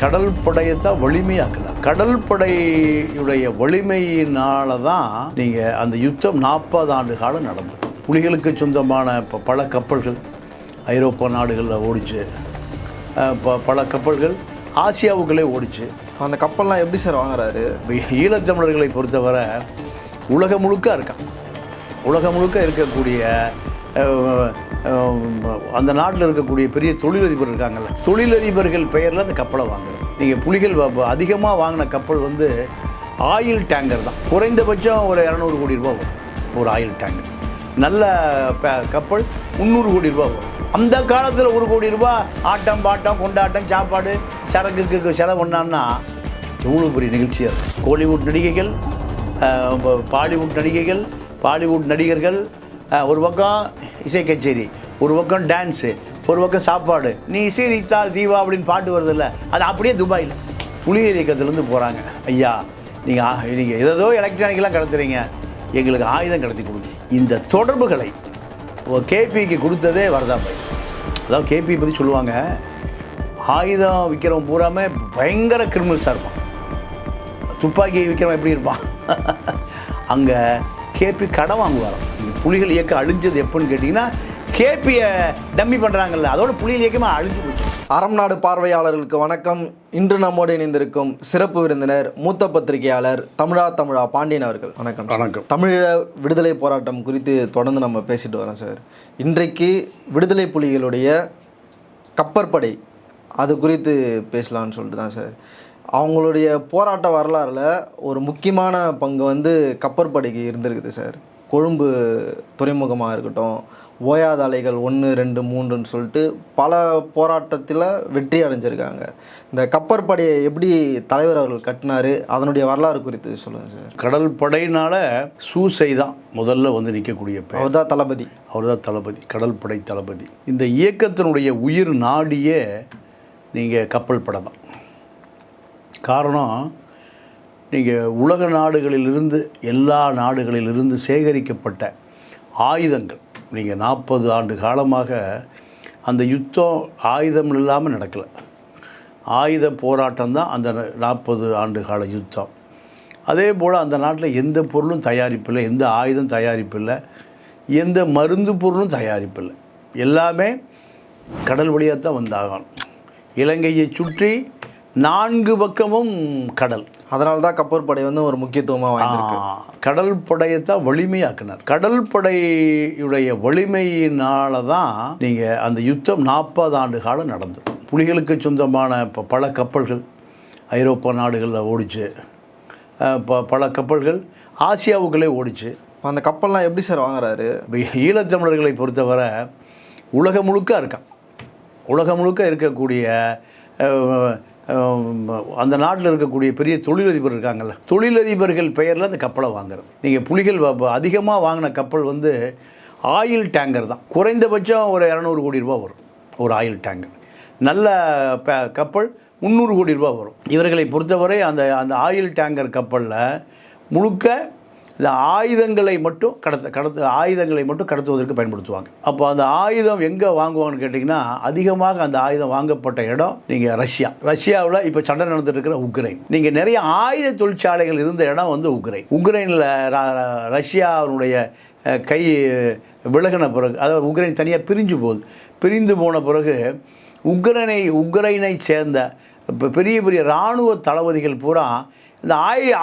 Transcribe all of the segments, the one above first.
கடல் படையை தான் வலிமையாக்குனார். கடல் படையுடைய வலிமையினால தான் நீங்கள் அந்த யுத்தம் 40 ஆண்டு காலம் நடந்தது. புலிகளுக்கு சொந்தமான பல கப்பல்கள் ஐரோப்பா நாடுகளில் ஓடிச்சு, பல கப்பல்கள் ஆசியாவுக்குள்ளே ஓடிச்சு. அந்த கப்பல்லாம் எப்படி சார் வாங்குறாரு? ஈழத்தமிழர்களை பொறுத்தவரை உலகம் முழுக்க இருக்கான். உலகம் முழுக்க இருக்கக்கூடிய அந்த நாட்டில் இருக்கக்கூடிய பெரிய தொழிலதிபர் இருக்காங்கல்ல, தொழிலதிபர்கள் பெயரில் அந்த கப்பலை வாங்குறது. நீங்கள் புலிகள் அதிகமாக வாங்கின கப்பல் வந்து ஆயில் டேங்கர் தான். குறைந்தபட்சம் ஒரு 200 கோடி ரூபா வரும் ஒரு ஆயில் டேங்கர். நல்ல கப்பல் 300 கோடி ரூபா வரும். அந்த காலத்தில் 1 கோடி ரூபா ஆட்டம் பாட்டம் கொண்டாட்டம் சாப்பாடு சரக்குக்கு செலவு பண்ணான்னா எவ்வளோ பெரிய நிகழ்ச்சியாக இருக்கும். கோலிவுட் நடிகைகள், பாலிவுட் நடிகைகள், பாலிவுட் நடிகர்கள், ஒரு பக்கம் இசை கச்சேரி, ஒரு பக்கம் டான்ஸு, ஒரு பக்கம் சாப்பாடு. நீ இசை ரீத்தால் தீவா அப்படின்னு பாட்டு வருதில்ல, அது அப்படியே துபாயில் புலிகள் இயக்கத்துலேருந்து போகிறாங்க. ஐயா நீங்கள் ஏதோ எலக்ட்ரானிக்கெலாம் கடத்துறீங்க, எங்களுக்கு ஆயுதம் கடத்தி கொடுங்க. இந்த தொடர்புகளை கேபிக்கு கொடுத்ததே வரதாபாய். அதாவது கேபி பற்றி சொல்லுவாங்க, ஆயுதம் விற்கிறவன் பூராமே பயங்கர கிரிமினல்ஸாக இருப்பான். துப்பாக்கி விற்கிறவன் எப்படி இருப்பான்? அங்கே கேபி கடன் வாங்குவாராம். புலிகள் இயக்கம் அழிஞ்சது எப்போன்னு கேட்டிங்கன்னா, கேபியை டம்மி பண்ணுறாங்கல்ல, அதோட புலிகள் இயக்கமாக அழிஞ்சு போச்சு. அறம் நாடு பார்வையாளர்களுக்கு வணக்கம். இன்று நம்மோடு இணைந்திருக்கும் சிறப்பு விருந்தினர் மூத்த பத்திரிகையாளர் தமிழா பாண்டியன் அவர்கள். வணக்கம். வணக்கம். தமிழீழ விடுதலை போராட்டம் குறித்து தொடர்ந்து நம்ம பேசிட்டு வரோம் சார். இன்றைக்கு விடுதலை புலிகளுடைய கப்பற்படை அது குறித்து பேசலான்னு சொல்லிட்டு தான் சார். அவங்களுடைய போராட்ட வரலாறில் ஒரு முக்கியமான பங்கு வந்து கப்பற்படைக்கு இருந்திருக்குது சார். கொழும்பு துறைமுகமாக இருக்கட்டும், ஓயாத அலைகள் 1, 2, 3ன்னு சொல்லிட்டு பல போராட்டத்தில் வெற்றி அடைஞ்சிருக்காங்க. இந்த கப்பற்படையை எப்படி தலைவர் அவர்கள் கட்டினார், அதனுடைய வரலாறு குறித்து சொல்லுங்கள் சார். கடல் படையினால் சூசை தான் முதல்ல வந்து நிற்கக்கூடிய பேர். அவர் தான் தளபதி. கடல் படை தளபதி. இந்த இயக்கத்தினுடைய உயிர் நாடியே நீங்கள் கப்பல் படை தான். காரணம், நீங்கள் உலக நாடுகளிலிருந்து, எல்லா நாடுகளிலிருந்து சேகரிக்கப்பட்ட ஆயுதங்கள். நீங்கள் 40 ஆண்டு காலமாக அந்த யுத்தம் ஆயுதம் இல்லாமல் நடக்கலை. ஆயுத போராட்டம் தான் அந்த 40 ஆண்டு கால யுத்தம். அதே போல் அந்த நாட்டில் எந்த பொருளும் தயாரிப்பில்லை, எந்த ஆயுதம் தயாரிப்பில்லை, எந்த மருந்து பொருளும் தயாரிப்பில்லை. எல்லாமே கடல் வழியாக தான் வந்தாகணும். இலங்கையை சுற்றி 4 பக்கமும் கடல். அதனால தான் கப்பற்படை வந்து ஒரு முக்கியத்துவமாக வாங்கியிருக்கு. கடல் படையை தான் வலிமையாக்குனார். கடல் படையுடைய வலிமையினால தான் நீங்கள் அந்த யுத்தம் 40 ஆண்டு காலம் நடந்தது. புலிகளுக்கு சொந்தமான பல கப்பல்கள் ஐரோப்பா நாடுகளில் ஓடிச்சு, பல கப்பல்கள் ஆசியாவுக்குள்ளே ஓடிச்சு. அந்த கப்பல்லாம் எப்படி சார் வாங்குறாரு? ஈழத்தமிழர்களை பொறுத்தவரை உலகம் முழுக்க இருக்கான். உலகம் முழுக்க இருக்கக்கூடிய அந்த நாட்டில் இருக்கக்கூடிய பெரிய தொழிலதிபர் இருக்காங்கல்ல, தொழிலதிபர்கள் பெயரில் அந்த கப்பலை வாங்குறது. நீங்கள் புலிகள் அதிகமாக வாங்கின கப்பல் வந்து ஆயில் டேங்கர் தான். குறைந்தபட்சம் ஒரு 200 கோடி ரூபா வரும் ஒரு ஆயில் டேங்கர். நல்ல கப்பல் 300 கோடி ரூபா வரும். இவர்களை பொறுத்தவரை அந்த ஆயில் டேங்கர் கப்பலில் முழுக்க இந்த ஆயுதங்களை மட்டும் கடத்துவதற்கு பயன்படுத்துவாங்க. அப்போ அந்த ஆயுதம் எங்கே வாங்குவாங்கன்னு கேட்டிங்கன்னா, அதிகமாக அந்த ஆயுதம் வாங்கப்பட்ட இடம் நீங்கள் ரஷ்யாவில் இப்போ சண்டை நடந்துட்டு இருக்கிற உக்ரைன். நீங்கள் நிறைய ஆயுத தொழிற்சாலைகள் இருந்த இடம் வந்து உக்ரைனில் ரஷ்யாவுடைய கை விலகின பிறகு, அதாவது உக்ரைன் தனியாக பிரிந்து போன பிறகு உக்ரைனை சேர்ந்த பெரிய பெரிய இராணுவ தளபதிகள் பூரா இந்த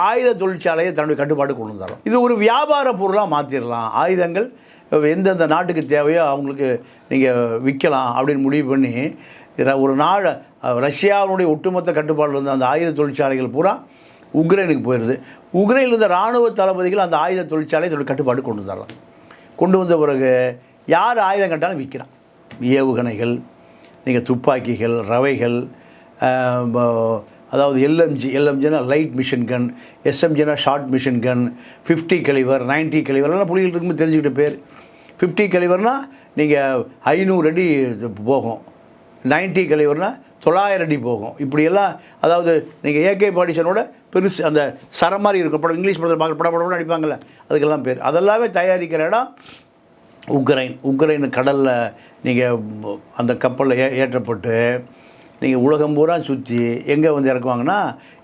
ஆயுத தொழிற்சாலையை தன்னுடைய கட்டுப்பாடு கொண்டு வந்தாலும், இது ஒரு வியாபார பொருளாக மாற்றிடலாம். ஆயுதங்கள் எந்தெந்த நாட்டுக்கு தேவையோ அவங்களுக்கு நீங்கள் விற்கலாம் அப்படின்னு முடிவு பண்ணி ஒரு ரஷ்யாவுடைய ஒட்டுமொத்த கட்டுப்பாடில் இருந்த அந்த ஆயுத தொழிற்சாலைகள் பூரா உக்ரைனுக்கு போயிடுது. உக்ரைனில் இருந்த இராணுவ தளபதிகள் அந்த ஆயுத தொழிற்சாலையை தன்னுடைய கட்டுப்பாடு கொண்டு வந்துடலாம். கொண்டு வந்த பிறகு யார் ஆயுதம் கட்டாலும் விற்கிறான். ஏவுகணைகள், நீங்கள் துப்பாக்கிகள், ரவைகள், அதாவது எல்எம்ஜினா லைட் மிஷின் கன், எஸ்எம்ஜினா ஷார்ட் மிஷின் கன், 50 கலிவர், 90 கலிவர்லாம் புலிகள் இருக்கும்போது தெரிஞ்சுக்கிட்ட பேர். 50 கலிவர்னால் நீங்கள் 500 அடி போகும், 90 கலிவர்னால் 900 அடி போகும். இப்படியெல்லாம், அதாவது நீங்கள் AK பாடிஷனோட பெருசு அந்த சரம் மாதிரி இருக்கும். படம் இங்கிலீஷ் படத்தில் படம் அடிப்பாங்கள்ல, அதுக்கெல்லாம் பேர். அதெல்லாமே தயாரிக்கிற இடம் உக்ரைன். கடலில் நீங்கள் அந்த கப்பலில் ஏற்றப்பட்டு நீங்கள் உலகம் பூரா சுற்றி எங்கே வந்து இறக்குவாங்கன்னா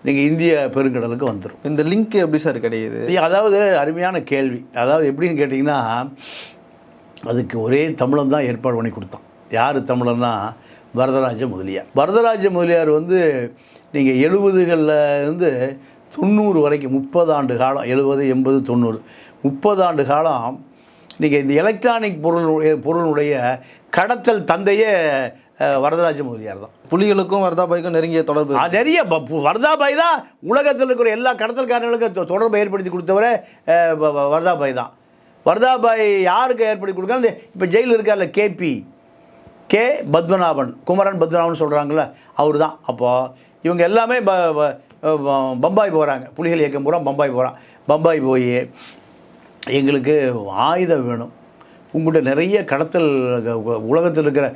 நீங்கள் இந்திய பெருங்கடலுக்கு வந்துடும். இந்த லிங்க் எப்படி சார் கிடையாது? அதாவது அருமையான கேள்வி. அதாவது எப்படின்னு கேட்டிங்கன்னா, அதுக்கு ஒரே தமிழன் தான் ஏற்பாடு பண்ணி கொடுத்தான். யார் தமிழன்னா வரதராஜ முதலியார். வரதராஜ முதலியார் வந்து நீங்கள் 70களில் இருந்து 90 வரைக்கும் 30 ஆண்டு காலம், 70, 80, 90 30 ஆண்டு காலம் நீங்கள் இந்த எலக்ட்ரானிக் பொருளுடைய கடத்தல் தந்தையே வரதராஜ முதலியார் தான். புலிகளுக்கும் வரதாபாய்க்கும் நெருங்கிய தொடர்பு நிறைய. வரதாபாய் தான் உலகத்தில் இருக்கிற எல்லா கடத்தல்காரர்களுக்கும் தொடர்பை ஏற்படுத்தி கொடுத்தவரை வரதாபாய் தான். வரதாபாய் யாருக்கு ஏற்படுத்தி கொடுக்காங்க? இப்போ ஜெயிலில் இருக்கார்ல கே பத்மநாபன், குமரன் பத்மநாபன் சொல்கிறாங்களே, அவர் தான். அப்போது இவங்க எல்லாமே பம்பாய் போகிறாங்க. புலிகள் இயக்கம் பூரா பம்பாய் போகிறான். பம்பாய் போய் எங்களுக்கு ஆயுதம் வேணும், உங்கள்கிட்ட நிறைய கடத்தல், உலகத்தில் இருக்கிற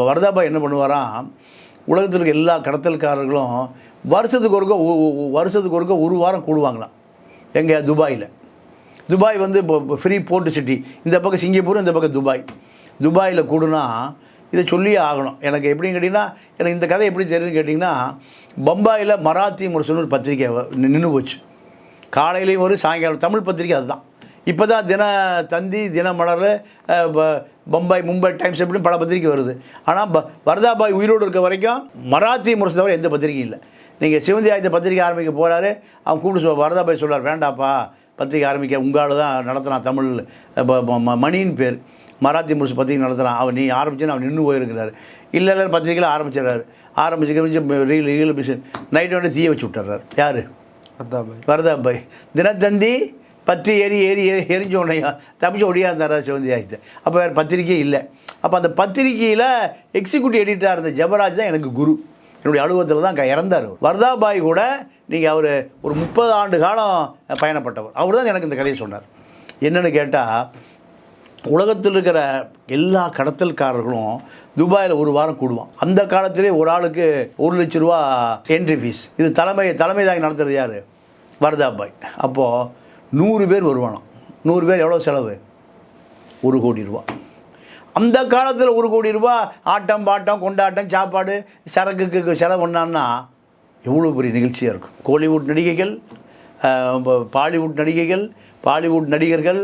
வரதாபாய் என்ன பண்ணுவாராம், உலகத்தில் இருக்க எல்லா கடத்தல்காரர்களும் வருஷத்துக்கு ஒருக்க ஒரு வாரம் கூடுவாங்களாம். எங்கே? துபாய் வந்து இப்போ ஃப்ரீ போர்ட் சிட்டி. இந்த பக்கம் சிங்கப்பூர், இந்த பக்கம் துபாயில் கூடுனா இதை சொல்லியே ஆகணும். எனக்கு எப்படின்னு கேட்டிங்கன்னா, எனக்கு இந்த கதை எப்படி தெரியுதுன்னு கேட்டிங்கன்னா, பம்பாயில் மராத்தி முரசுன்னு ஒரு பத்திரிக்கை நின்று போச்சு. காலையிலையும் ஒரு சாயங்காலம் தமிழ் பத்திரிக்கை அதுதான். இப்போ தான் தினத்தந்தி, தினமலர், மும்பை டைம்ஸ் எப்படின்னு பல பத்திரிக்கை வருது. ஆனால் வரதாபாய் உயிரோடு இருக்க வரைக்கும் மராத்தி முரசு தவிர எந்த பத்திரிக்கையும் இல்லை. நீங்கள் சிவந்தி ஆயுத பத்திரிக்கை ஆரம்பிக்க போகிறாரு, அவன் கூப்பிட்டு வரதாபாய் சொல்கிறார், வேண்டாப்பா பத்திரிக்கை ஆரம்பிக்க, உங்களால் தான் நடத்துகிறான், தமிழ் மணின்னு பேர், மராத்தி முரசு பத்திரிக்கை நடத்துகிறான், அவன் நீ ஆரம்பிச்சுன்னு அவன் நின்று போயிருக்கிறாரு. இல்லை பத்திரிக்கையில் ஆரம்பிச்சு ரீல் மிஷின் நைட்டு வந்து தீய வச்சு விட்டுறாரு. யார்? வரதாபாய். தினத்தந்தி பற்றி எரிஞ்ச உடனே தப்பிச்சு ஒடியா இருந்தாரா சிவந்தி ஆயிடுச்சு. அப்போ வேறு பத்திரிக்கையே இல்லை. அப்போ அந்த பத்திரிக்கையில் எக்ஸிக்யூட்டிவ் எடிட்டராக இருந்த ஜபராஜ் தான் எனக்கு குரு. என்னுடைய அலுவலகத்தில் தான் இறந்தார். வரதாபாய் கூட நீங்கள் அவர் ஒரு 30 ஆண்டு காலம் பயணப்பட்டவர். அவர் தான் எனக்கு இந்த கதையை சொன்னார். என்னென்னு கேட்டால், உலகத்தில் இருக்கிற எல்லா கடத்தல்காரர்களும் துபாயில் ஒரு வாரம் கூடுவான். அந்த காலத்திலே ஒரு ஆளுக்கு 1 லட்ச ரூபா என்ட்ரி ஃபீஸ். இது தலைமை தாங்கி நடத்துறது யார்? வரதாபாய். அப்போது 100 பேர் வருவானோம். 100 பேர் எவ்வளோ செலவு? 1 கோடி ரூபா. அந்த காலத்தில் 1 கோடி ரூபா ஆட்டம் பாட்டம் கொண்டாட்டம் சாப்பாடு சரக்குக்கு செலவு பண்ணான்னா எவ்வளோ பெரிய நிகழ்ச்சியாக இருக்கும். கோலிவுட் நடிகைகள், பாலிவுட் நடிகர்கள்,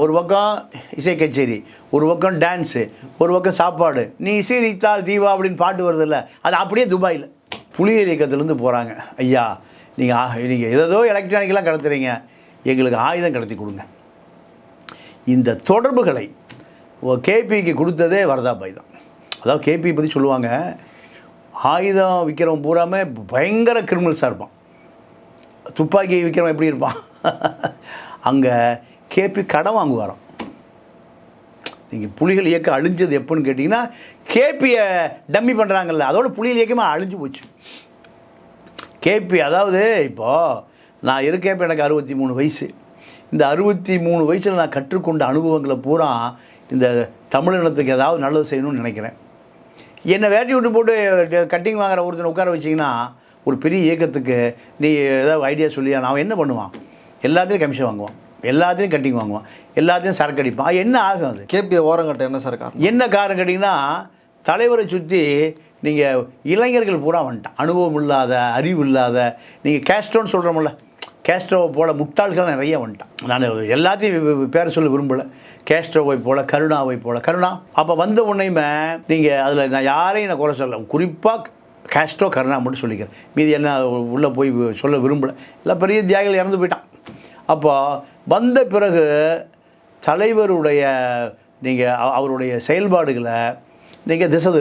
ஒரு பக்கம் இசை கச்சேரி, ஒரு பக்கம் டான்ஸு, ஒரு பக்கம் சாப்பாடு. நீ சீரித்தால் தீவா அப்படின்னு பாட்டு வருதில்ல, அது அப்படியே துபாயில். புலிகள் இயக்கத்துலேருந்து போகிறாங்க, ஐயா நீங்கள் ஏதோ எலக்ட்ரானிக்கெலாம் கடத்துறீங்க, எங்களுக்கு ஆயுதம் கடத்தி கொடுங்க. இந்த தொடர்புகளை கேபிக்கு கொடுத்ததே வரதாபாய் தான். அதாவது கேபி பற்றி சொல்லுவாங்க, ஆயுதம் விற்கிறவன் பூராமே பயங்கர கிரிமினல்ஸாக இருப்பான். துப்பாக்கி விற்கிறவன் எப்படி இருப்பான்? அங்கே கேபி கடன் வாங்குவாராம். நீங்கள் புலிகள் இயக்கம் அழிஞ்சது எப்போன்னு கேட்டிங்கன்னா, கேபியை டம்மி பண்ணுறாங்கல்ல, அதோட புலிகள் இயக்கமாக அழிஞ்சு போச்சு. கேபி அதாவது இப்போது நான் இருக்கேன், இப்போ எனக்கு 63 வயசு. இந்த 63 வயசில் நான் கற்றுக்கொண்ட அனுபவங்களை பூரா இந்த தமிழினத்துக்கு ஏதாவது நல்லது செய்யணும்னு நினைக்கிறேன். என்னை வேட்டி விட்டு போட்டு கட்டிங் வாங்குற ஒருத்தனை உட்கார வச்சிங்கன்னா, ஒரு பெரிய இயக்கத்துக்கு நீ ஏதாவது ஐடியா சொல்லியா, நான் என்ன பண்ணுவான்? எல்லாத்தையும் கமிஷன் வாங்குவான், எல்லாத்தையும் கட்டிங் வாங்குவான், எல்லாத்தையும் சரக்கு அடிப்பான். என்ன ஆகும்? அது கேபியை ஓரங்கட்ட என்ன சார் காரணம்? என்ன காரணம் கேட்டிங்கன்னா, தலைவரை சுற்றி நீங்கள் இளைஞர்கள் பூரா வந்துட்டான். அனுபவம் இல்லாத, அறிவு இல்லாத, நீங்கள் கேஸ்ட்ரோன்னு சொல்கிறோம்ல, கேஸ்ட்ரோவை போல் முட்டாள்கள் நிறைய வந்துட்டான். நான் எல்லாத்தையும் பேரை சொல்ல விரும்பலை. கேஸ்ட்ரோவை போல், கருணாவை போல். கருணா அப்போ வந்த உடனேயுமே நீங்கள் அதில் நான் யாரையும் நான் குறை சொல்ல, குறிப்பாக கேஸ்ட்ரோ கருணா மட்டும் சொல்லிக்கிறேன். மீதி என்ன உள்ளே போய் சொல்ல விரும்பலை. எல்லாம் பெரிய தியாகிகள் இறந்து போயிட்டான். அப்போ வந்த பிறகு தலைவருடைய நீங்கள் அவருடைய செயல்பாடுகளை நீங்கள் திசை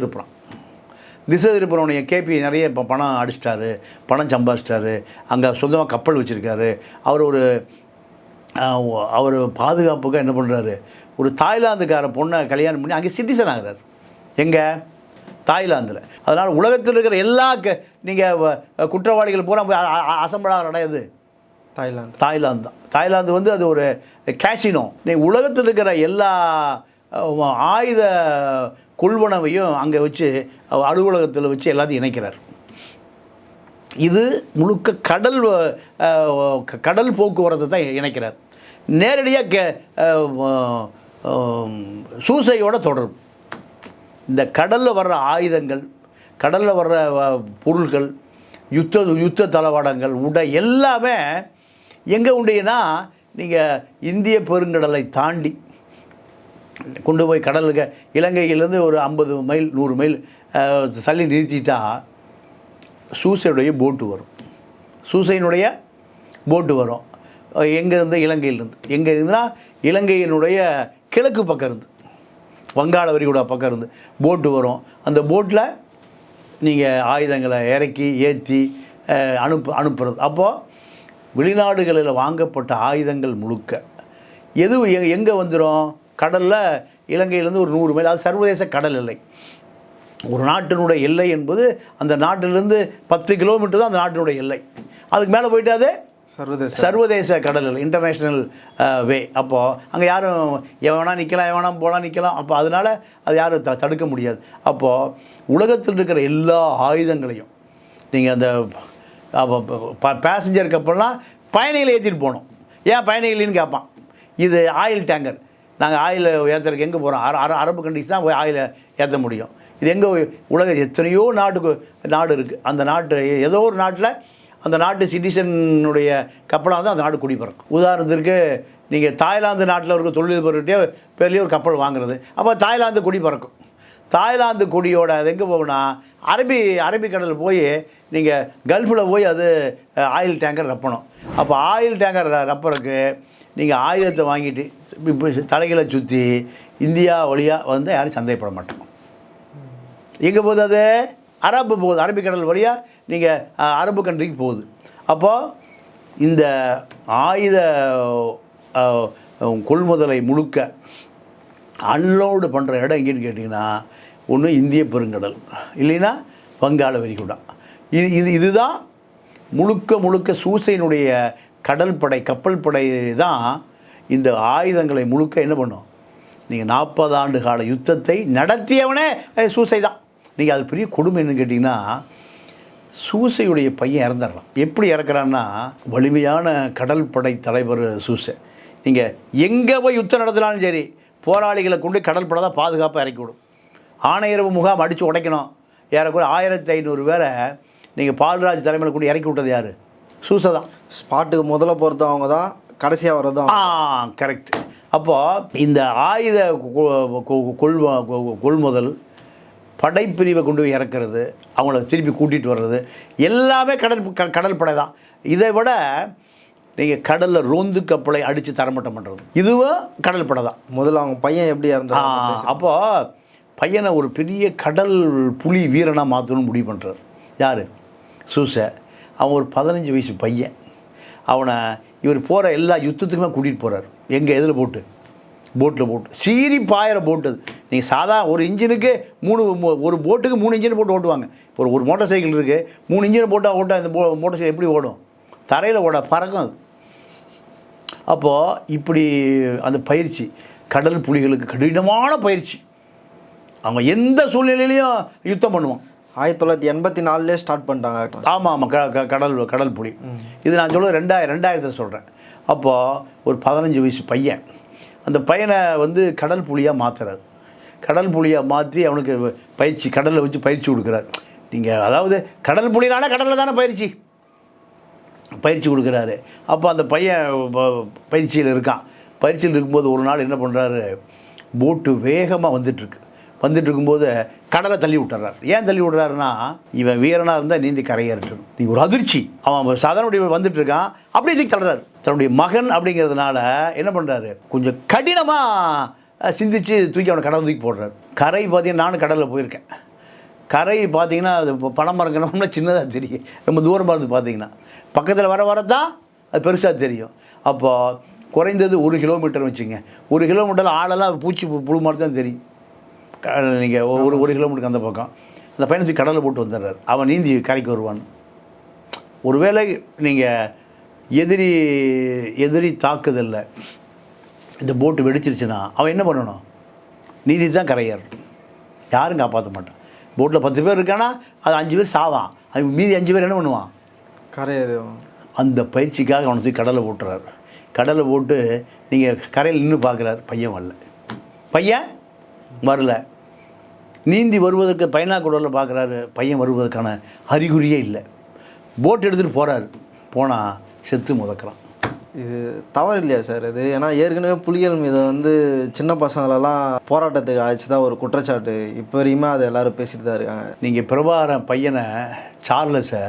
திருப்புறோடைய கேபி நிறைய இப்போ பணம் அடிச்சிட்டாரு, பணம் சம்பாதிச்சிட்டாரு, அங்கே சொந்தமாக கப்பல் வச்சுருக்காரு. அவர் பாதுகாப்புக்கு என்ன பண்ணுறாரு, ஒரு தாய்லாந்துக்கார பொண்ணை கல்யாணம் பண்ணி அங்கே சிட்டிசன் ஆகிறார். எங்கே? தாய்லாந்தில். அதனால் உலகத்தில் இருக்கிற எல்லா நீங்கள் குற்றவாளிகள் பூரா அசம்பிள் ஆகிற இடம் எது? தாய்லாந்து தான். தாய்லாந்து வந்து அது ஒரு கேசினோ. நீங்கள் உலகத்தில் இருக்கிற எல்லா ஆயுத கொள்வனவையும் அங்கே வச்சு அலுவலகத்தில் வச்சு எல்லாத்தையும் இணைக்கிறார். இது முழுக்க கடல் போக்குவரத்தை தான் இணைக்கிறார். நேரடியாக சூசையோட தொடர்பு. இந்த கடலில் வர்ற ஆயுதங்கள், கடலில் வர்ற பொருட்கள், யுத்த தளவாடங்கள், உடை எல்லாமே எங்கே உண்டுன்னா நீங்கள் இந்திய பெருங்கடலை தாண்டி கொண்டு போய் கடலுக்கு இலங்கையிலேருந்து ஒரு 50 மைல் 100 மைல் தள்ளி நிறுத்திட்டா சூசையுடைய போட்டு வரும். சூசையினுடைய போட்டு வரும். எங்கேருந்து? இலங்கையிலேருந்து. எங்கே இருந்துன்னா இலங்கையினுடைய கிழக்கு பக்கம் இருந்து, வங்காள விரிகுடா பக்கம் இருந்து போட்டு வரும். அந்த போட்டில் நீங்கள் ஆயுதங்களை இறக்கி ஏற்றி அனுப்புறது. அப்போது வெளிநாடுகளில் வாங்கப்பட்ட ஆயுதங்கள் முழுக்க எங்கே வந்துடும்? கடலில் இலங்கையிலேருந்து ஒரு 100 மைல், அது சர்வதேச கடல் எல்லை. ஒரு நாட்டினுடைய எல்லை என்பது அந்த நாட்டிலேருந்து 10 கிலோமீட்டர் தான் அந்த நாட்டினுடைய எல்லை. அதுக்கு மேலே போயிட்டு அது சர்வதேச கடல் எல்லை, இன்டர்நேஷ்னல் வே. அப்போது அங்கே யாரும் எவனா நிற்கலாம், எவனா போகலாம், நிற்கலாம். அப்போ அதனால் அது யாரும் தடுக்க முடியாது. அப்போது உலகத்தில் இருக்கிற எல்லா ஆயுதங்களையும் நீங்கள் அந்த பேசஞ்சர் கப்பல்லாம் பயணிகளை ஏற்றிட்டு போகணும். ஏன் பயணிகளின்னு கேட்பான். இது ஆயில் டேங்கர். நாங்கள் ஆயில் ஏற்றுறதுக்கு எங்கே போகிறோம்? அரபு கண்ட்ரிஸ் தான் போய் ஆயிலை ஏற்ற முடியும். இது எங்கே? உலக எத்தனையோ நாடு இருக்குது. அந்த நாட்டு ஏதோ ஒரு நாட்டில் அந்த நாட்டு சிட்டிசனுடைய கப்பலாக தான் அந்த நாடு குடி பறக்கும். உதாரணத்திற்கு நீங்கள் தாய்லாந்து நாட்டில் இருக்க தொழிலதிபர்கிட்டே பெரிய ஒரு கப்பல் வாங்குறது. அப்போ தாய்லாந்து குடி பறக்கும். தாய்லாந்து கொடியோட அது எங்கே போகும்னா அரபிக்கடலில் போய் நீங்கள் கல்ஃபில் போய் அது ஆயில் டேங்கர் ரப்பணும். அப்போ ஆயில் டேங்கர் ரப்பறதுக்கு நீங்கள் ஆயுதத்தை வாங்கிட்டு இப்போ தலைகளை சுற்றி இந்தியா வழியாக வந்து யாரும் சந்தேகப்பட மாட்டோம். எங்கே போகுது? அது அரபு போகுது. அரபிக்கடல் வழியாக நீங்கள் அரபு கண்ட்ரிக்கு போகுது. அப்போது இந்த ஆயுத கொள்முதலை முழுக்க அன்லோடு பண்ணுற இடம் எங்கேன்னு கேட்டிங்கன்னா, ஒன்று இந்திய பெருங்கடல், இல்லைன்னா வங்காள விரிகுடா. இதுதான் முழுக்க சூசையினுடைய கடல் படை, கப்பல் படை தான் இந்த ஆயுதங்களை முழுக்க என்ன பண்ணும்? நீங்கள் 40 ஆண்டு கால யுத்தத்தை நடத்தியவனே சூசை தான். நீங்கள் அது பெரிய கொடுமை என்னன்னு கேட்டிங்கன்னா, சூசையுடைய பையன் இறந்துடுறான். எப்படி இறக்குறான்னா, வலிமையான கடல் படை தலைவர் சூசை. நீங்கள் எங்கே போய் யுத்தம் நடத்தினாலும் சரி, போராளிகளை கொண்டு கடல் படை தான் பாதுகாப்பாக இறக்கி விடும். ஆணையரவு முகாம் அடித்து உடைக்கணும். ஏறக்குறைய 1500 பேரை நீங்கள் பால்ராஜ் தலைமையில் கொண்டு இறக்கி விட்டது யார்? சூசை தான். ஸ்பாட்டுக்கு முதல்ல பொறுத்தவங்க தான், கடைசியாக வர்றதும். கரெக்ட். அப்போது இந்த ஆயுத கொள்முதல், படைப்பிரிவை கொண்டு போய் இறக்குறது, அவங்கள திருப்பி கூட்டிகிட்டு வர்றது எல்லாமே கடல் படை தான். இதை விட நீங்கள் கடலில் ரோந்து கப்பலை அடித்து தரமட்டம் பண்ணுறது இதுவும் கடல் படை தான். முதல்ல அவங்க பையன் எப்படி இருந்தா? அப்போது பையனை ஒரு பெரிய கடல் புலி வீரனாக மாற்றணும்னு முடிவு பண்ணுறார். யார்? சூசை. அவன் ஒரு 15 வயசு பையன். அவனை இவர் போகிற எல்லா யுத்தத்துக்குமே கூட்டிகிட்டு போகிறார். எங்கே? எதில் போட்டு? போட்டில் போட்டு சீறி பாயிற போட்டு. அது நீங்கள் சாதா ஒரு இன்ஜினுக்கு ஒரு போட்டுக்கு 3 இன்ஜின் போட்டு ஓட்டுவாங்க. ஒரு மோட்டார் சைக்கிள் இருக்குது, 3 இன்ஜினை போட்டால் இந்த மோட்டார் சைக்கிள் எப்படி ஓடும்? தரையில் ஓட பறக்கும் அது. அப்போது இப்படி அந்த பயிற்சி, கடல் புலிகளுக்கு கடினமான பயிற்சி. அவன் எந்த சூழ்நிலையிலையும் யுத்தம் பண்ணுவான். 1984 ஸ்டார்ட் பண்ணிட்டாங்க. ஆமாம், கடல் புலி. இது நான் சொல்லுவது 2000 சொல்கிறேன். அப்போது ஒரு 15 வயசு பையன், அந்த பையனை வந்து கடல் புலியாக மாற்றுறாரு. கடல் புலியாக மாற்றி அவனுக்கு பயிற்சி, கடலில் வச்சு பயிற்சி கொடுக்குறாரு. நீங்கள் அதாவது கடல் புலினால கடலில் தானே பயிற்சி கொடுக்குறாரு. அப்போ அந்த பையன் பயிற்சியில் இருக்கான். பயிற்சியில் இருக்கும்போது ஒரு நாள் என்ன பண்ணுறாரு, போட்டு வேகமாக வந்துட்டுருக்கு. இருக்கும்போது கடலை தள்ளி விட்டுறாரு. ஏன் தள்ளி விடுறாருன்னா, இவன் வீரனாக இருந்தால் நீந்தி கரையேறணும். நீ ஒரு அதிர்ச்சி. அவன் சாதாரண வந்துட்டுருக்கான், அப்படியே தூக்கி தள்ளுறாரு. தன்னுடைய மகன் அப்படிங்கிறதுனால என்ன பண்ணுறாரு, கொஞ்சம் கடினமாக சிந்திச்சு தூக்கி அவனை கடலை தூக்கி போடுறாரு. கரை பார்த்தீங்கன்னா, நானும் கடலில் போயிருக்கேன். கரை பார்த்தீங்கன்னா அது பணம் மரங்கணும்னா சின்னதாக தெரியும். ரொம்ப தூரமாக இருந்து பார்த்தீங்கன்னா பக்கத்தில் வரதான் அது பெருசாக தெரியும். அப்போது குறைந்தது 1 கிலோமீட்டர் வச்சுங்க. 1 கிலோமீட்டரில் ஆளெல்லாம் பூச்சி புழு மாதிரி தான் தெரியும். நீங்கள் ஒரு கிலோமீட்டருக்கு அந்த பக்கம் அந்த பையனை தூக்கி கடலில் போட்டு வந்துடுறாரு. அவன் நீந்தி கரைக்கு வருவான்னு. ஒருவேளை நீங்கள் எதிரி தாக்குதலில் இந்த போட்டு வெடிச்சிருச்சுன்னா அவன் என்ன பண்ணணும்? நீந்தி தான் கரையேறணும். யாரும் காப்பாற்ற மாட்டான். போட்டில் 10 பேர் இருக்கானா அது 5 பேர் சாவான். அது மீதி 5 பேர் என்ன பண்ணுவான்? கரையேறுவான். அந்த பயிற்சிக்காக அவனை தூக்கி கடலை போட்டுறாரு. கடலை போட்டு நீங்கள் கரையில் நின்று பார்க்குறாரு. பையன் வரல. நீந்தி வருவதற்கு பைனாக்குலரில் பார்க்குறாரு, பையன் வருவதற்கான அறிகுறியே இல்லை. போட் எடுத்துகிட்டு போகிறாரு, போனால் செத்து முதக்கிறான். இது தவறு இல்லையா சார் இது? ஏன்னா ஏற்கனவே புலிகள் மீது வந்து சின்ன பசங்களெல்லாம் போராட்டத்துக்கு அழைச்சி தான் ஒரு குற்றச்சாட்டு இப்போ வரைக்குமே அதை எல்லோரும் பேசிட்டு தான் இருக்காங்க. நீங்கள் பிரபாகரன் பையனை சார்லஸை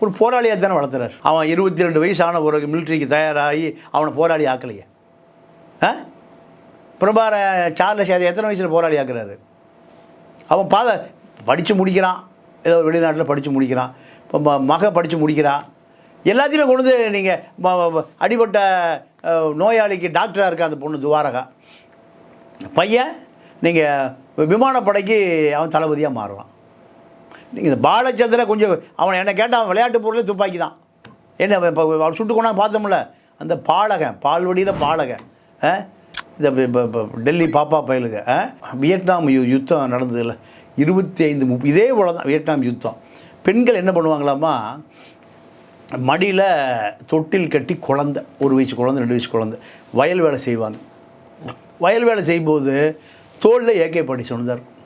ஒரு போராளியாக தானே வளர்த்துறாரு. அவன் 22 வயசு ஆன பிறகு மிலிட்ரிக்கு தயாராகி அவனை போராளி ஆக்கலையே. பிரபாகரன் சார்லஸ் அதை எத்தனை வயசில் போராளி ஆக்குறாரு? அவன் படித்து முடிக்கிறான், ஏதோ வெளிநாட்டில் படித்து முடிக்கிறான், இப்போ மக படித்து முடிக்கிறான், எல்லாத்தையுமே கொண்டு வந்து நீங்கள் அடிபட்ட நோயாளிக்கு டாக்டராக இருக்க அந்த பொண்ணு துவாரகா பையன், நீங்கள் விமானப்படைக்கு அவன் தளபதியாக மாறுவான். நீங்கள் இந்த பாலச்சந்திர கொஞ்சம் அவன் என்ன கேட்டால் அவன் விளையாட்டு பொருளே துப்பாக்கி தான். என்ன இப்போ அவன் சுட்டு கொண்டாந்து பார்த்தோம்ல, அந்த பாலகன் பால்வடியில் பாலகன் இந்த டெல்லி பாப்பா பயலுங்க. வியட்நாம் யுத்தம் நடந்ததில்ல, 25-30 இதே போல தான் வியட்நாம் யுத்தம். பெண்கள் என்ன பண்ணுவாங்களாமா, மடியில் தொட்டில் கட்டி குழந்தை, 1 வயசு குழந்தை 2 வயசு குழந்தை வயல் வேலை செய்வாங்க. வயல் வேலை செய்யும்போது தோளில் ஏகே படிச்சு தான் இருக்கும்.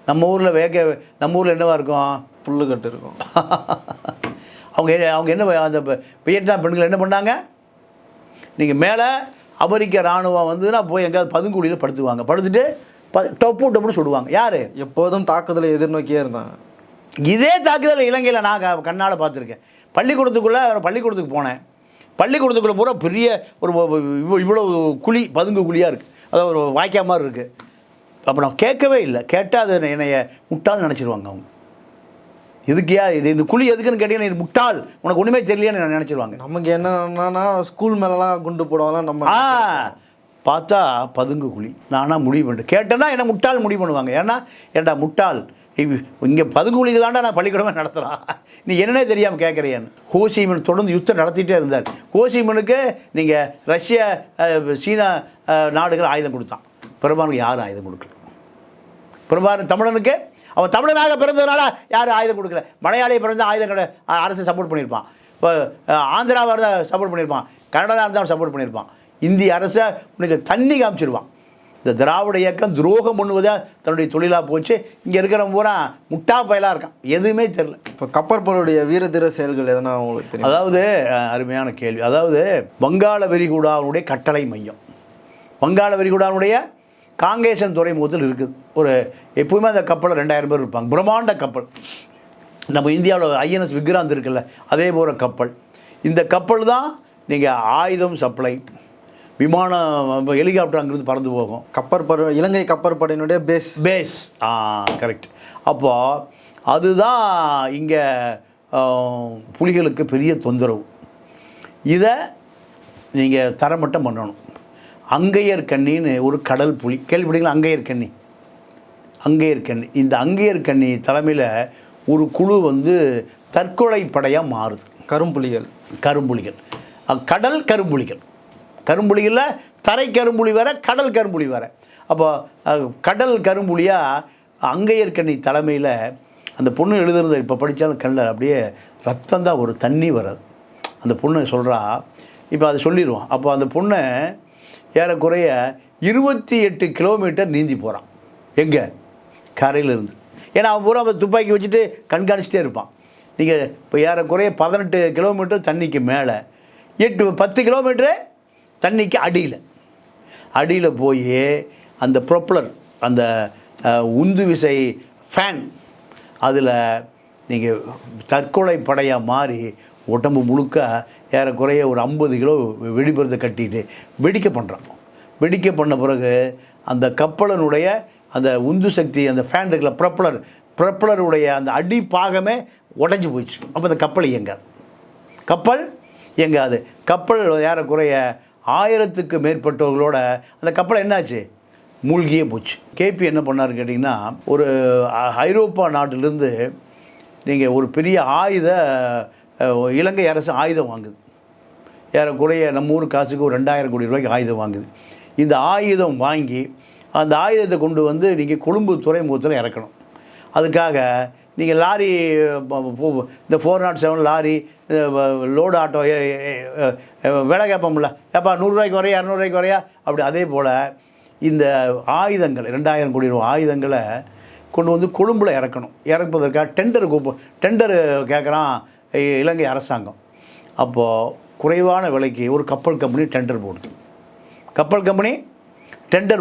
நம்ம ஊரில் என்னவா இருக்கும், புல்லுக்கட்டு இருக்கும். அவங்க என்ன அந்த வியட்நாம் பெண்கள் என்ன பண்ணாங்க, நீங்கள் மேலே அமெரிக்க இராணுவம் வந்துன்னா போய் எங்கேயாவது பதுங்குடியில் படுத்துவாங்க, படுத்துட்டு டப்புன்னு சுடுவாங்க. யார்? எப்போதும் தாக்குதலை எதிர்நோக்கியே இருந்தாங்க. இதே தாக்குதல் இலங்கையில் நான் கண்ணால் பார்த்துருக்கேன். பள்ளிக்கூடத்துக்கு போனேன். பள்ளிக்கூடத்துக்குள்ளே பூரா பெரிய ஒரு இவ்வளோ குழி, பதுங்கு குழியாக இருக்குது, அதாவது ஒரு வாய்க்கா மாதிரி இருக்குது. அப்போ நான் கேட்கவே இல்லை, கேட்டால் அது என்னைய முட்டாள் நினச்சிருவாங்க அவங்க. இதுக்கியா இது குழி எதுக்குன்னு கேட்டீங்கன்னா, இது முட்டாள், உனக்கு ஒன்றுமே தெரியலையான்னு நினச்சிருவாங்க. நமக்கு என்னன்னா ஸ்கூல் மேலெலாம் குண்டு போடுவாங்கலாம், நம்ம பார்த்தா பதுங்கு குழி. நானாக முடிவு பண்ணிட்டு கேட்டேன்னா என்ன முட்டாள் முடிவு பண்ணுவாங்க. ஏன்டா முட்டாள், இங்கே பதுங்குழிக்கு தாண்டா நான் பள்ளிக்கூடமே நடத்துகிறான், நீ என்னன்னே தெரியாமல் கேட்குறியான்னு. ஹோசிமின் தொடர்ந்து யுத்தம் நடத்திட்டே இருந்தார். ஹோசிமினுக்கு நீங்கள் ரஷ்ய சீனா நாடுகள் ஆயுதம் கொடுத்தான், பிரபாகரனுக்கு யாரும் ஆயுதம் கொடுக்கல. பிரபாகரன் தமிழனுக்கு, அவன் தமிழனாக பிறந்ததுனால யாரும் ஆயுதம் கொடுக்கல. மலையாளியை பிறந்த ஆயுதம் அரசு சப்போர்ட் பண்ணியிருப்பான். இப்போ ஆந்திராவாக இருந்தால் சப்போர்ட் பண்ணியிருப்பான், கனடாவாக இருந்தால் சப்போர்ட் பண்ணியிருப்பான். இந்திய அரசை உனக்கு தண்ணி காமிச்சிருவான். இந்த திராவிட இயக்கம் துரோகம் பண்ணுவதாக தன்னுடைய தொழிலாக போச்சு. இங்கே இருக்கிறவங்க பூரா முட்டா பயலாக இருக்கான், எதுவுமே தெரில. இப்போ கப்பற்படையுடைய வீரதீர செயல்கள் எதனா அவங்களுக்கு தெரியும்? அதாவது அருமையான கேள்வி. அதாவது வங்காள விரிகுடாவுடைய கட்டளை மையம், வங்காள விரிகுடாவுடைய காங்கேசன் துறைமுகத்தில் இருக்குது. எப்பவுமே அந்த கப்பலில் 2000 பேர் இருப்பாங்க. பிரம்மாண்ட கப்பல். நம்ம இந்தியாவில் ஐஎன்எஸ் விக்ராந்த் இருக்குல்ல, அதே போகிற கப்பல். இந்த கப்பல் தான் நீங்கள் ஆயுதம் சப்ளை, விமானம், ஹெலிகாப்டர் அங்கிருந்து பறந்து போகும். கப்பற்படை, இலங்கை கப்பற்படையினுடைய பேஸ். கரெக்ட். அப்போது அதுதான் இங்கே புலிகளுக்கு பெரிய தொந்தரவு. இதை நீங்கள் தரமட்டம் பண்ணணும். அங்கையர் கண்ணின்னு ஒரு கடல் புலி கேள்விப்பட்டீங்களா? அங்கையர் கண்ணி. இந்த அங்கையர் கண்ணி தலைமையில் ஒரு குழு தற்கொலை படையாக மாறுது. கரும்புலிகள், கடல் கரும்புலிகளில் தரை கரும்புலி வேறு, கடல் கரும்புலி வேறு. அப்போ கடல் கரும்புலியாக அங்கையர் கண்ணி தலைமையில் அந்த பொண்ணு எழுதுறது இப்போ படித்தாலும் கண்ணில் அப்படியே ரத்தம் தான், ஒரு தண்ணி வராது. அந்த பொண்ணு சொல்கிறா, இப்போ அதை சொல்லிடுவோம். அப்போ அந்த பொண்ணை ஏறக்குறைய 28 கிலோமீட்டர் நீந்தி போகிறான். எங்கே? கரையிலிருந்து. ஏன்னா அவன் பூரா துப்பாக்கி வச்சுட்டு கண்காணிச்சிட்டே இருப்பான். நீங்கள் இப்போ ஏறக்குறைய 18 கிலோமீட்டர் தண்ணிக்கு மேலே, 10 கிலோமீட்டரு தண்ணிக்கு அடியில் போய் அந்த ப்ரொப்பலர், அந்த உந்து விசை ஃபேன், அதில் நீங்கள் தற்கொலை படையாக மாறி உடம்பு முழுக்க ஏறக்குறைய ஒரு 50 கிலோ வெடிபொருத்தை கட்டிட்டு வெடிக்க பண்ண பிறகு அந்த கப்பலனுடைய அந்த உந்து சக்தி, அந்த ஃபேன் இருக்குல்ல, ப்ரொப்பலருடைய அந்த அடிப்பாகமே உடஞ்சி போயிடுச்சு. அப்போ அந்த கப்பல் இயங்காது. கப்பல் ஏறக்குறைய 1000க்கு மேற்பட்டவர்களோட அந்த கப்பல் என்னாச்சு, மூழ்கியே போச்சு. கேபி என்ன பண்ணாருன்னு கேட்டிங்கன்னா, ஒரு ஐரோப்பா நாட்டிலிருந்து நீங்கள் ஒரு பெரிய இலங்கை அரசு ஆயுதம் வாங்குது. ஏறக்குறைய நம்ம ஊர் காசுக்கு ஒரு 2000 கோடி ரூபாய்க்கு ஆயுதம் வாங்குது. இந்த ஆயுதம் வாங்கி அந்த ஆயுதத்தை கொண்டு நீங்கள் கொழும்பு துறைமுகத்தில் இறக்கணும். அதுக்காக நீங்கள் லாரி, இந்த 407 லாரி, லோடு ஆட்டோ விலை கேட்போம்ல, ஏப்பா 100 ரூபாய்க்கு வரையா, 200 ரூபாய்க்கு வரையா, அப்படி. அதே போல் இந்த ஆயுதங்கள் 2000 கோடி ரூபா ஆயுதங்களை கொண்டு வந்து கொழும்பில் இறக்கணும். இறப்பதற்காக டெண்டர் கேட்குறான் இலங்கை அரசாங்கம். அப்போது குறைவான விலைக்கு ஒரு கப்பல் கம்பெனி டெண்டர்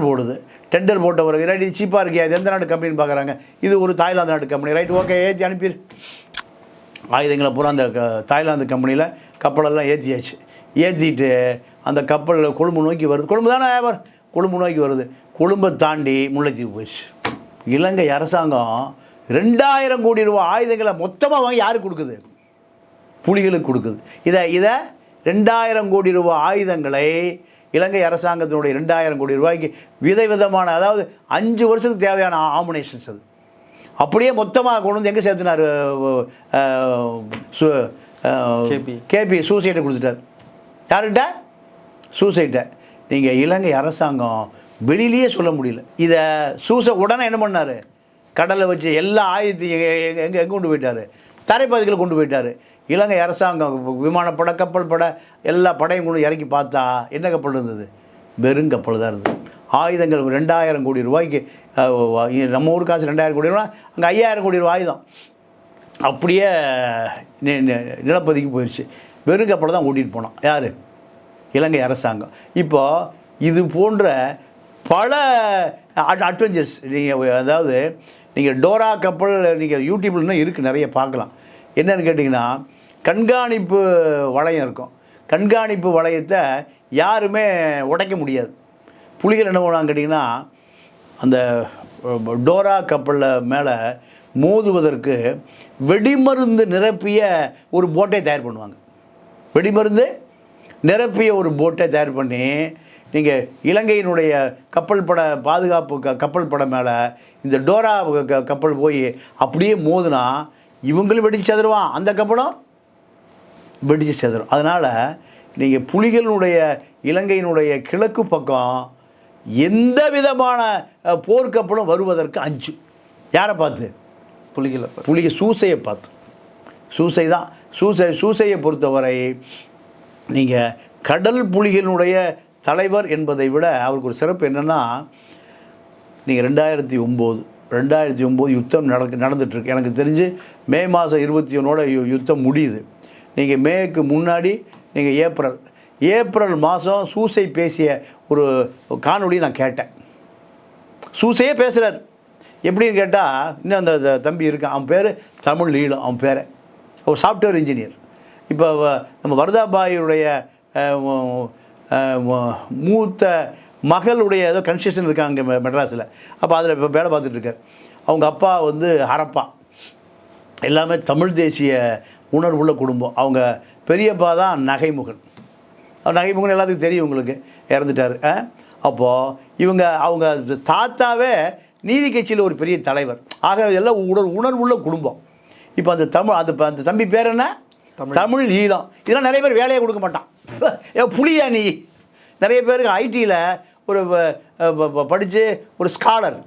போடுது. டெண்டர் போட்ட பிறகு ரைட் இது சீப்பாக இருக்கியா, இது எந்த நாட்டு கம்பெனின்னு பார்க்குறாங்க. இது ஒரு தாய்லாந்து நாட்டு கம்பெனி. ரைட் ஓகே ஏற்றி அனுப்பிடு. ஆயுதங்களை பூரா அந்த தாய்லாந்து கம்பெனியில் கப்பலெல்லாம் ஏற்றிட்டு அந்த கப்பல் கொழும்பு நோக்கி வருது. கொழும்பு தானே கொழும்பு நோக்கி வருது. கொழும்பை தாண்டி முல்லைத்தீவு போயிடுச்சு. இலங்கை அரசாங்கம் 2000 கோடி ரூபா ஆயுதங்களை மொத்தமாக வாங்கி யாருக்கு கொடுக்குது? புலிகளுக்கு கொடுக்குது. இதை 2000 கோடி ரூபா ஆயுதங்களை இலங்கை அரசாங்கத்தினுடைய 2000 கோடி ரூபாய்க்கு விதவிதமான, அதாவது 5 வருஷத்துக்கு தேவையான ஆமுனேஷன்ஸ் அது அப்படியே மொத்தமாக கொண்டு வந்து எங்கே சேர்த்துனார்? கேபி சூசைட்டை கொடுத்துட்டார். யார்கிட்ட? சூசைட்டை. நீங்கள் இலங்கை அரசாங்கம் வெளியிலேயே சொல்ல முடியல. இதை உடனே என்ன பண்ணார்? கடலை வச்சு எல்லா ஆயுதத்தையும் எங்கே கொண்டு போயிட்டார்? தரைப்பகுதியில் கொண்டு போயிட்டார். இலங்கை அரசாங்கம் விமானப்படை, கப்பல் படை, எல்லா படையும் கொண்டு இறக்கி பார்த்தா என்ன கப்பல் இருந்தது? வெறும் கப்பல் தான் இருந்தது. ஆயுதங்கள் 2000 கோடி ரூபாய்க்கு, நம்ம ஊர் காசு 2000 கோடி ரூபா, அங்கே 5000 கோடி ரூபா ஆயுதம் அப்படியே நிலப்பதிக்கு போயிடுச்சு. வெறும் கப்பலை தான் ஓட்டிகிட்டு போனோம். யார்? இலங்கை அரசாங்கம். இப்போது இது போன்ற பல அட்வென்ச்சர்ஸ் நீங்கள், அதாவது நீங்கள் டோரா கப்பல் நீங்கள் யூடியூப்பில் இன்னும் இருக்குது, நிறைய பார்க்கலாம். என்னென்னு கேட்டிங்கன்னா, கண்காணிப்பு வளையம் இருக்கும். கண்காணிப்பு வளையத்தை யாருமே உடைக்க முடியாது. புலிகள் என்ன பண்ணுவாங்க கேட்டிங்கன்னா, அந்த டோரா கப்பலில் மேலே மோதுவதற்கு வெடிமருந்து நிரப்பிய ஒரு போட்டை தயார் பண்ணுவாங்க. வெடிமருந்து நிரப்பிய ஒரு போட்டை தயார் பண்ணி நீங்கள் இலங்கையினுடைய கப்பல் படை பாதுகாப்பு கப்பல் படை மேலே இந்த டோரா கப்பல் போய் அப்படியே மோதுனா இவங்களும் வெடிச்சு செதறுவான், அந்த கப்பலும் வெடிச்சு செதறும். அதனால் நீங்கள் புலிகளுடைய இலங்கையினுடைய கிழக்கு பக்கம் எந்த விதமான போர்க்கப்பலும் வருவதற்கு அஞ்சு. யாரை பார்த்து? புலிகள் சூசையை பார்த்து. சூசை தான். சூசையை பொறுத்தவரை நீங்கள் கடல் புலிகளினுடைய தலைவர் என்பதை விட அவருக்கு ஒரு சிறப்பு என்னென்னா, நீங்கள் 2009 யுத்தம் நடந்துகிட்ருக்கு. எனக்கு தெரிஞ்சு மே மாதம் 21 யுத்தம் முடியுது. நீங்கள் மேக்கு முன்னாடி நீங்கள் ஏப்ரல் மாதம் சூசை பேசிய ஒரு காணொளி நான் கேட்டேன். சூசையே பேசுகிறார். எப்படின்னு கேட்டால், இன்னும் அந்த தம்பி இருக்கான், அவன் பேர் தமிழ் ஈழம், அவன் பேர் ஒரு சாஃப்ட்வேர் இன்ஜினியர். இப்போ நம்ம வரதாபாயுடைய மூத்த மகளுடைய ஏதோ கன்ஸ்ட்ரக்ஷன் இருக்காங்க மெட்ராஸில். அப்போ அதில் இப்போ வேலை பார்த்துட்ருக்கார். அவங்க அப்பா வந்து ஹரப்பா, எல்லாமே தமிழ் தேசிய உணர்வுள்ள குடும்பம். அவங்க பெரியப்பா தான் நகைமுகன். நகைமுகன் எல்லாத்துக்கும் தெரியும், உங்களுக்கு இறந்துட்டார். அப்போது அவங்க தாத்தாவே நீதி கட்சியில் ஒரு பெரிய தலைவர். ஆக எல்லாம் உணர்வுள்ள குடும்பம். இப்போ அந்த தம்பி பேர் என்ன? தமிழ் ஈழம். இதெல்லாம் நிறைய பேர் வேலையை கொடுக்க மாட்டான். புலியா நீ? நிறைய பேருக்கு ஐடியில் ஒரு படித்து ஒரு ஸ்காலர்,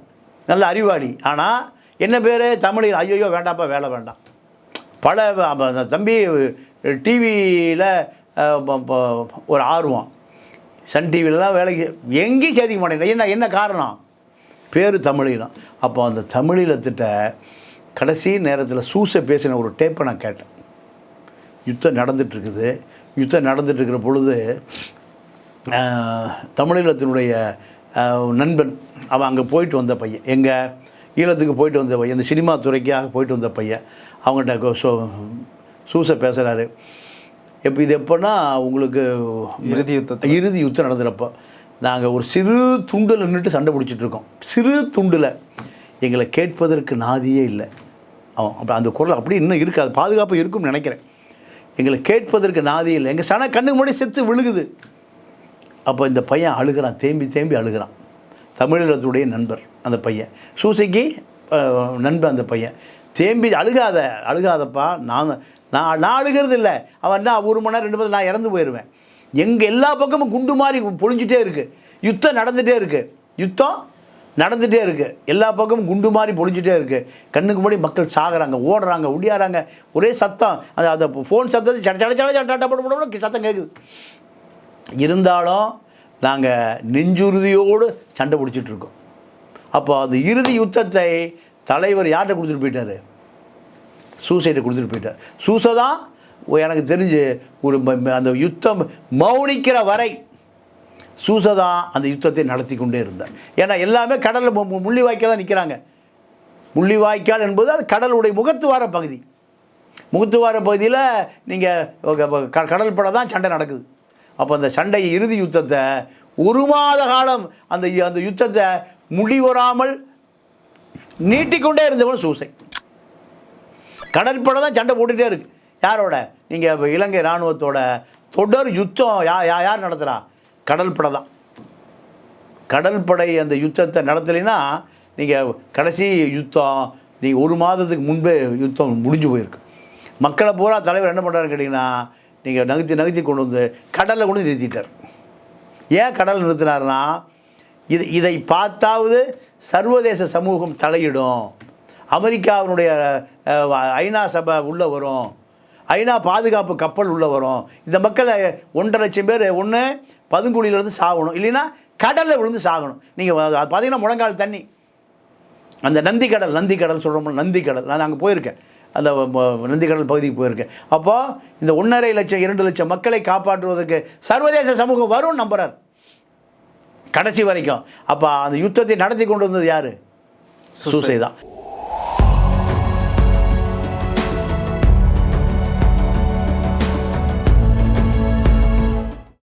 நல்ல அறிவாளி. ஆனால் என்ன பேர்? தமிழில். ஐயோ வேண்டாப்பா, வேலை வேண்டாம். பல தம்பி டிவியில் ஒரு ஆர்வம், சன் டிவிலலாம் வேலைக்கு எங்கேயும் சேர்த்திக்க மாட்டேன். என்ன காரணம்? பேர் தமிழீழம். அப்போ அந்த தமிழீழத்திட்ட கடைசி நேரத்தில் சூசை பேசின ஒரு டேப்பை நான் கேட்டேன். யுத்தம் நடந்துகிட்ருக்குது. யுத்தம் நடந்துகிட்ருக்கிற பொழுது தமிழீழத்தினுடைய நண்பன், அவன் அங்கே போயிட்டு வந்த பையன், எங்கள் ஈழத்துக்கு போயிட்டு வந்த பையன், இந்த சினிமா துறைக்காக போயிட்டு வந்த பையன், அவங்கள்ட்ட சூசை பேசுகிறாரு. இது எப்போன்னா, உங்களுக்கு இறுதி யுத்தம் நடந்துகிறப்போ நாங்கள் ஒரு சிறு துண்டில் நின்றுட்டு சண்டை பிடிச்சிட்ருக்கோம். சிறு துண்டில் எங்களை கேட்பதற்கு நாதியே இல்லை. அப்போ அந்த குரல் அப்படி இன்னும் இருக்குது, அது பாதுகாப்பு இருக்கும்னு நினைக்கிறேன். எங்களை கேட்பதற்கு நாதியே இல்லை. எங்கள் சன கண்ணுக்கு முன்னாடி செத்து விழுகுது. அப்போ இந்த பையன் அழுகிறான், தேம்பி அழுகிறான். தமிழீழத்துடைய நண்பர் அந்த பையன், சூசைக்கு நண்பன் அந்த பையன். தேம்பி அழுகாதப்பா, நான் அழுகிறது இல்லை. அவன் என்ன 1 மணி நேரம் 2 மணி நேரம் நான் இறந்து போயிடுவேன். எங்கள் எல்லா பக்கமும் குண்டு மாதிரி பொழிஞ்சிட்டே இருக்குது. யுத்தம் நடந்துகிட்டே இருக்குது. எல்லா பக்கமும் குண்டு மாதிரி பொழிஞ்சிட்டே இருக்குது. கண்ணுக்கு முன்னாடி மக்கள் சாகுறாங்க, ஓடுறாங்க, ஒடியாராங்க. ஒரே சத்தம், அந்த ஃபோன் சத்தத்தை சத்தம் கேட்குது. இருந்தாலும் நாங்கள் நெஞ்சுறுதியோடு சண்டை பிடிச்சிட்ருக்கோம். அப்போ அந்த இறுதி யுத்தத்தை தலைவர் யார்கிட்ட கொடுத்துட்டு போயிட்டார்? சூசைட்டை கொடுத்துட்டு போயிட்டார். சூசை தான் எனக்கு தெரிஞ்சு ஒரு அந்த யுத்தம் மௌனிக்கிற வரை சூசை தான் அந்த யுத்தத்தை நடத்தி கொண்டே இருந்தார். ஏன்னா எல்லாமே கடலில் முள்ளிவாய்க்கால் தான் நிற்கிறாங்க. முள்ளிவாய்க்கால் என்பது அது கடலுடைய முகத்துவார பகுதி. முகத்துவார பகுதியில் நீங்கள் கடல் பட தான் சண்டை நடக்குது. அப்போ அந்த சண்டை இறுதி யுத்தத்தை 1 மாத காலம் அந்த யுத்தத்தை முடிவராமல் நீட்டிக்கொண்டே இருந்தவன் சூசை. கடற்படை தான் சண்டை போட்டுகிட்டே இருக்கு. யாரோட? நீங்கள் இலங்கை இராணுவத்தோட தொடர் யுத்தம் யார் நடத்துகிறா? கடற்படை தான். கடற்படை அந்த யுத்தத்தை நடத்தலைன்னா நீங்கள் கடைசி யுத்தம் நீங்கள் 1 மாதத்துக்கு முன்பே யுத்தம் முடிஞ்சு போயிருக்கு. மக்களை பூரா தலைவர் என்ன பண்ணுறாருன்னு கேட்டிங்கன்னா, நீங்கள் நகர்த்தி கொண்டு வந்து கடலில் கொண்டு நிறுத்திட்டார். ஏன் கடலில் நிறுத்தினார்னா, இதை பார்த்தாவது சர்வதேச சமூகம் தலையிடும், அமெரிக்காவினுடைய ஐநா சபை உள்ளே வரும், ஐநா பாதுகாப்பு கப்பல் உள்ளே வரும், இந்த மக்களை 1.5 லட்சம் பேர் ஒன்று பதுங்குடியிலேருந்து சாகணும், இல்லைன்னா கடலில் விழுந்து சாகணும். நீங்கள் பார்த்தீங்கன்னா முழங்கால் தண்ணி அந்த நந்திக்கடல் சொல்கிறோம். நந்திக்கடல் நான் அங்கே போயிருக்கேன், அந்த நந்திக்கடல் பகுதிக்கு போயிருக்கேன். அப்போது இந்த 1.5 லட்சம் 2 லட்சம் மக்களை காப்பாற்றுவதற்கு சர்வதேச சமூகம் வரும் நம்புறார் கடைசி வரைக்கும். அப்போ அந்த யுத்தத்தை நடத்தி கொண்டு வந்தது யார்? சூசை தான்.